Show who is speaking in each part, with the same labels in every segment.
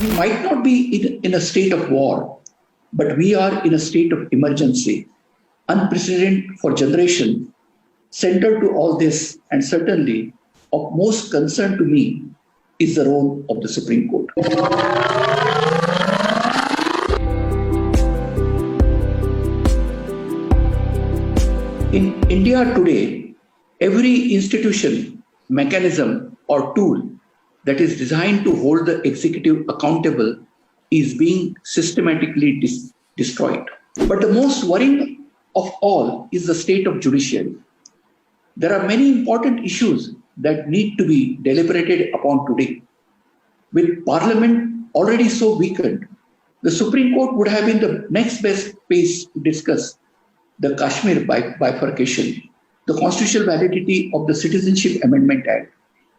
Speaker 1: We might not be in a state of war, but we are in a state of emergency, unprecedented for generation. Central to all this, and certainly of most concern to me, is the role of the Supreme Court. In India today, every institution, mechanism, or tool that is designed to hold the executive accountable is being systematically destroyed. But the most worrying of all is the state of judiciary. There are many important issues that need to be deliberated upon today. With Parliament already so weakened, the Supreme Court would have been the next best place to discuss the Kashmir bifurcation, the constitutional validity of the Citizenship Amendment Act,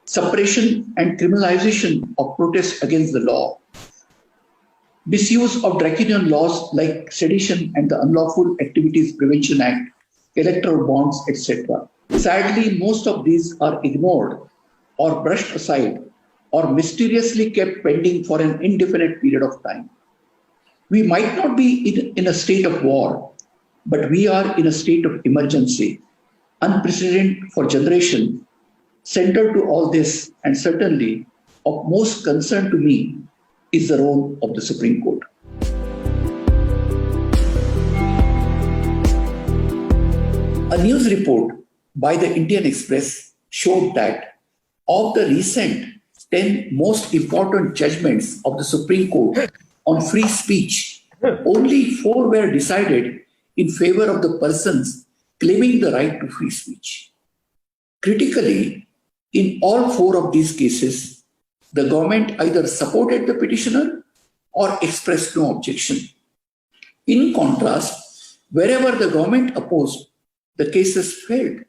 Speaker 1: suppression and criminalization of protests against the law, misuse of draconian laws like sedition and the Unlawful Activities Prevention Act, electoral bonds, etc. Sadly, most of these are ignored or brushed aside or mysteriously kept pending for an indefinite period of time. We might not be in a state of war, but we are in a state of emergency, unprecedented for generation. Central to all this, and certainly of most concern to me, is the role of the Supreme Court. A news report by the Indian Express showed that of the recent 10 most important judgments of the Supreme Court on free speech, only 4 were decided in favor of the persons claiming the right to free speech. Critically, in all 4 of these cases, the government either supported the petitioner or expressed no objection. In contrast, wherever the government opposed, the cases failed.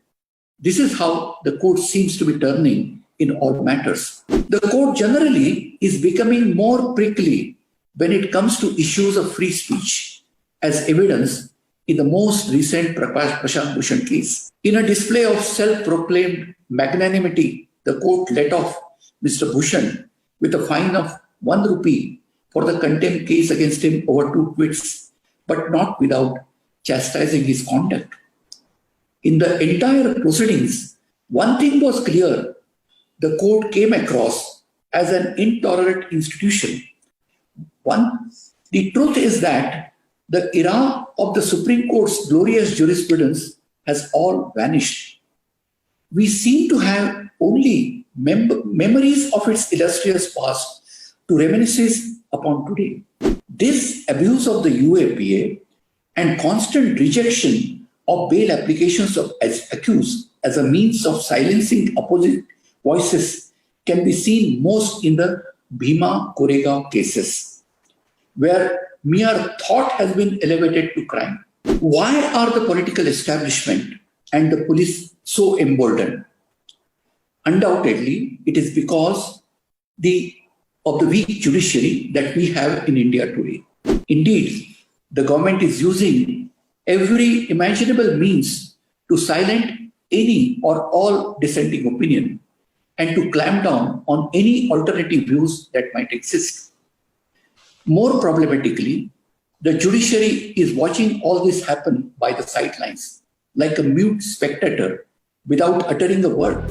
Speaker 1: This is how the court seems to be turning in all matters. The court generally is becoming more prickly when it comes to issues of free speech, as evidenced in the most recent Prashant Bhushan case. In a display of self-proclaimed magnanimity, the court let off Mr. Bhushan with a fine of 1 rupee for the contempt case against him over 2 quits, but not without chastising his conduct. In the entire proceedings, one thing was clear: the court came across as an intolerant institution. The truth is that the era of the Supreme Court's glorious jurisprudence has all vanished. We seem to have only memories of its illustrious past to reminisce upon today. This abuse of the UAPA and constant rejection of bail applications of accused as a means of silencing opposite voices can be seen most in the Bhima Koregaon cases, where mere thought has been elevated to crime. Why are the political establishment and the police so emboldened? Undoubtedly, it is because of the weak judiciary that we have in India today. Indeed, the government is using every imaginable means to silence any or all dissenting opinion and to clamp down on any alternative views that might exist. More problematically, the judiciary is watching all this happen by the sidelines, like a mute spectator without uttering a word.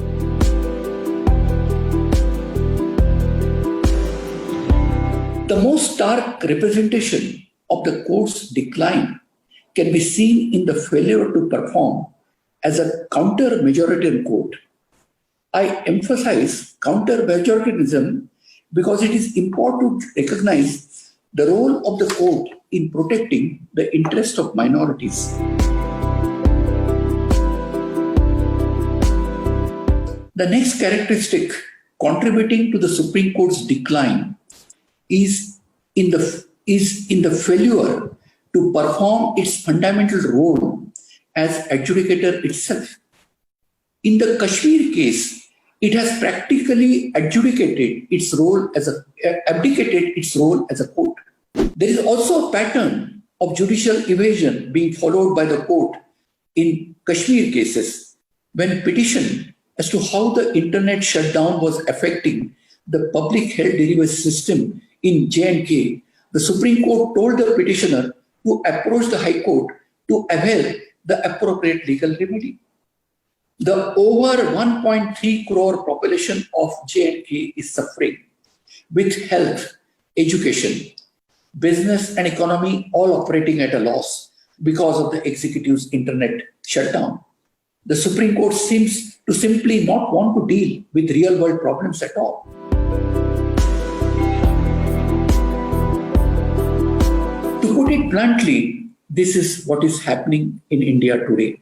Speaker 1: The most stark representation of the court's decline can be seen in the failure to perform as a counter-majoritarian court. I emphasize counter-majoritarianism because it is important to recognize the role of the court in protecting the interest of minorities. The next characteristic contributing to the Supreme Court's decline is in the failure to perform its fundamental role as adjudicator itself. In the Kashmir case, it has practically abdicated its role as a court. There is also a pattern of judicial evasion being followed by the court in Kashmir cases when petition as to how the internet shutdown was affecting the public health delivery system in J&K, the Supreme Court told the petitioner to approach the High Court to avail the appropriate legal remedy. The over 1.3 crore population of J&K is suffering with health, education, business and economy all operating at a loss because of the executive's internet shutdown. The Supreme Court seems to simply not want to deal with real world problems at all. To put it bluntly, this is what is happening in India today.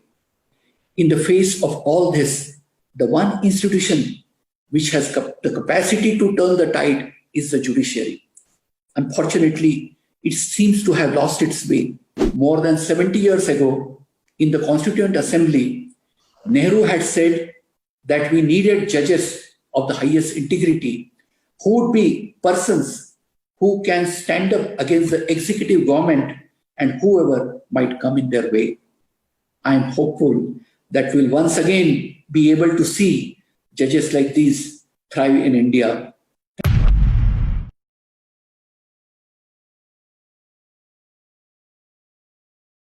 Speaker 1: In the face of all this, the one institution which has the capacity to turn the tide is the judiciary. Unfortunately, it seems to have lost its way. More than 70 years ago, in the Constituent Assembly, Nehru had said that we needed judges of the highest integrity who would be persons who can stand up against the executive government and whoever might come in their way. I am hopeful that we'll once again be able to see judges like these thrive in India